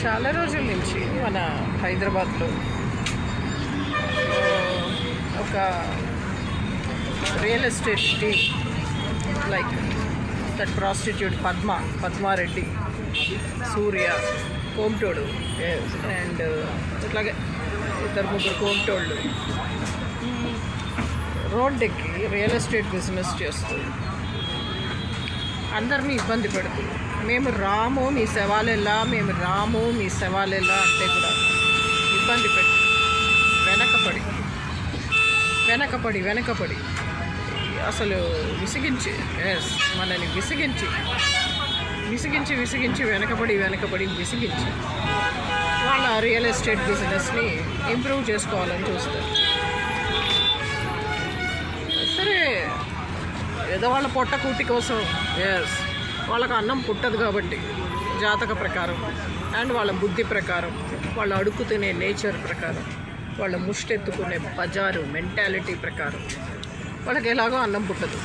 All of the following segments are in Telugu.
చాలా రోజుల నుంచి మన హైదరాబాద్లో ఒక real estate team like that prostitute Padma Reddy, Surya, కోమటోడు అండ్ ఇట్లాగే ఇద్దరు ముగ్గురు కోమటోళ్ళు రోడ్డెక్కి రియల్ ఎస్టేట్ బిజినెస్ చేస్తూ అందరినీ ఇబ్బంది పెడుతూ మేము రాము మీ సవాలెలా అంటే కూడా ఇబ్బంది పెట్టి వెనకపడి అసలు మనల్ని విసిగించి వెనకబడి వాళ్ళ రియల్ ఎస్టేట్ బిజినెస్ని ఇంప్రూవ్ చేసుకోవాలని చూస్తారు. సరే, ఏదో వాళ్ళ పొట్ట కూటి కోసం వాళ్ళకు అన్నం పుట్టదు కాబట్టి జాతక ప్రకారం అండ్ వాళ్ళ బుద్ధి ప్రకారం, వాళ్ళు అడుగు తినే నేచర్ ప్రకారం, వాళ్ళ ముష్టెత్తుకునే బజారు మెంటాలిటీ ప్రకారం వాళ్ళకి ఎలాగో అన్నం పుట్టదు.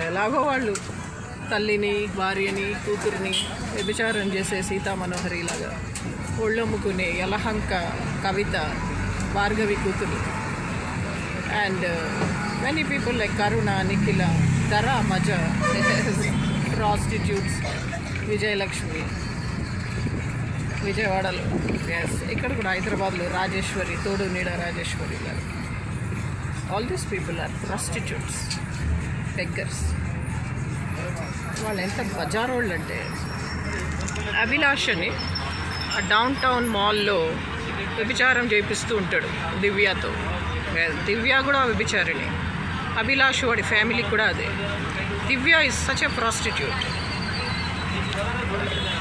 ఎలాగో వాళ్ళు తల్లిని, భార్యని, కూతురిని వ్యభిచారం చేసే సీతామనోహరిలాగా ఒళ్ళమ్ముకునే యలహంక, కవిత, భార్గవి కూతురు and many people like Karuna, Nikhila, Dara, Maja, prostitutes, Vijayalakshmi, విజయవాడలో ఇక్కడ కూడా హైదరాబాద్లో రాజేశ్వరి, తోడు నీడ Rajeshwari garu, all these people are prostitutes, beggars. వాళ్ళు ఎంత బజారోళ్ళు అంటే అభిలాష్ అని ఆ డౌన్ టౌన్ మాల్లో వ్యభిచారం చేపిస్తూ ఉంటాడు దివ్యతో. దివ్య కూడా వ్యభిచారిణి, అభిలాష్ వాడి ఫ్యామిలీ కూడా అదే. Divya is such a prostitute.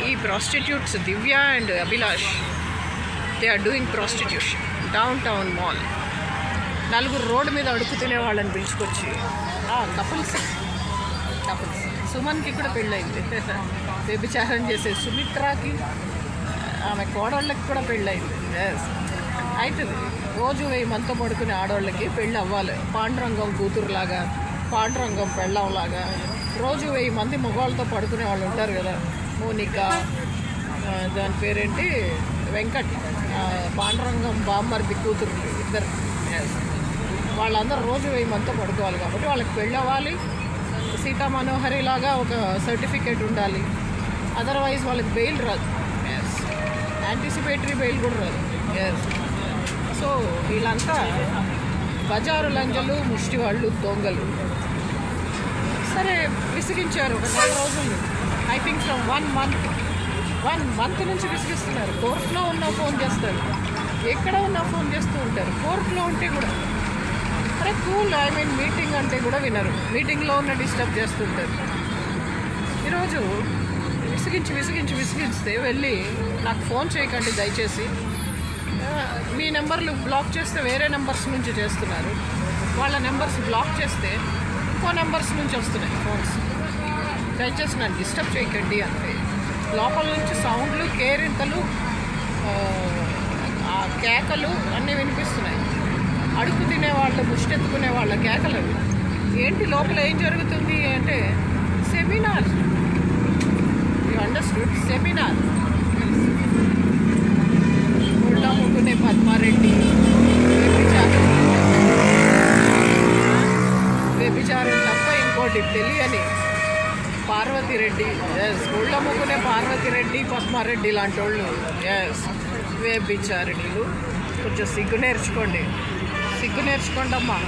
ఈ prostitutes Divya and Abhilash they are doing prostitution downtown mall. నలుగురు రోడ్డు మీద అడుగు తినే వాళ్ళని పిలుచుకొచ్చి కపుల్స్ సుమన్కి కూడా పెళ్ళయింది, వ్యభిచారం చేసే సుమిత్రాకి, ఆమె కోడళ్ళకి కూడా పెళ్ళయింది. అవుతుంది, రోజు 1000 మందితో పడుకునే ఆడవాళ్ళకి పెళ్ళి అవ్వాలి. పాండురంగం కూతురులాగా, పాండురంగం పెళ్ళంలాగా రోజు 1000 మంది మగవాళ్ళతో పడుకునే వాళ్ళు ఉంటారు కదా. మోనిక, దాని పేరేంటి, వెంకట్, పాండురంగం బామ్మర్ది కూతురు ఇద్దరు, వాళ్ళందరూ రోజు 1000 మందితో పడుకోవాలి. కాబట్టి వాళ్ళకి పెళ్ళి అవ్వాలి. సీతామనోహరి లాగా ఒక సర్టిఫికేట్ ఉండాలి. అదర్వైజ్ వాళ్ళకి బెయిల్ రాదు, యాంటిసిపేటరీ బెయిల్ కూడా రాదు. సో వీళ్ళంతా బజారు లంజలు, ముష్టివాళ్ళు, దొంగలు. సరే, విసిగించారు ఒక 4 రోజులు. ఐ థింక్ ఫ్రమ్ 1 మంత్ నుంచి విసిగిస్తున్నారు. కోర్టులో ఉన్న ఫోన్ చేస్తారు, ఎక్కడ ఉన్నా ఫోన్ చేస్తూ ఉంటారు. కోర్టులో ఉంటే కూడా అరే కూల్, మీటింగ్ అంటే కూడా వినరు. మీటింగ్లో ఉన్న డిస్టర్బ్ చేస్తుంటారు. ఈరోజు విసిగిస్తే వెళ్ళి నాకు ఫోన్ చేయకండి దయచేసి, మీ నెంబర్లు బ్లాక్ చేస్తే వేరే నెంబర్స్ నుంచి చేస్తున్నారు, వాళ్ళ నెంబర్స్ బ్లాక్ చేస్తే ఇంకో నెంబర్స్ నుంచి వస్తున్నాయి ఫోన్స్, దయచేసి నన్ను డిస్టర్బ్ చేయకండి అంటే లోపల నుంచి సౌండ్లు, కేరింతలు, కేకలు అన్నీ వినిపిస్తున్నాయి. అడుగు తినేవాళ్ళు, ముష్టెత్తుకునే వాళ్ళ కేకలు. ఏంటి లోపల ఏం జరుగుతుంది అంటే సెమినార్. You understood? సెమినార్. ఒళ్ళమ్ముకునే పద్మారెడ్డి, వ్యభిచారం తప్ప ఇంకోటి తెలియని పార్వతిరెడ్డి, ఒళ్ళమ్ముకునే పార్వతిరెడ్డి, పద్మారెడ్డి లాంటి వాళ్ళు వ్యభిచారిణీలు. కొంచెం సిగ్గు నేర్చుకోండి అమ్మా.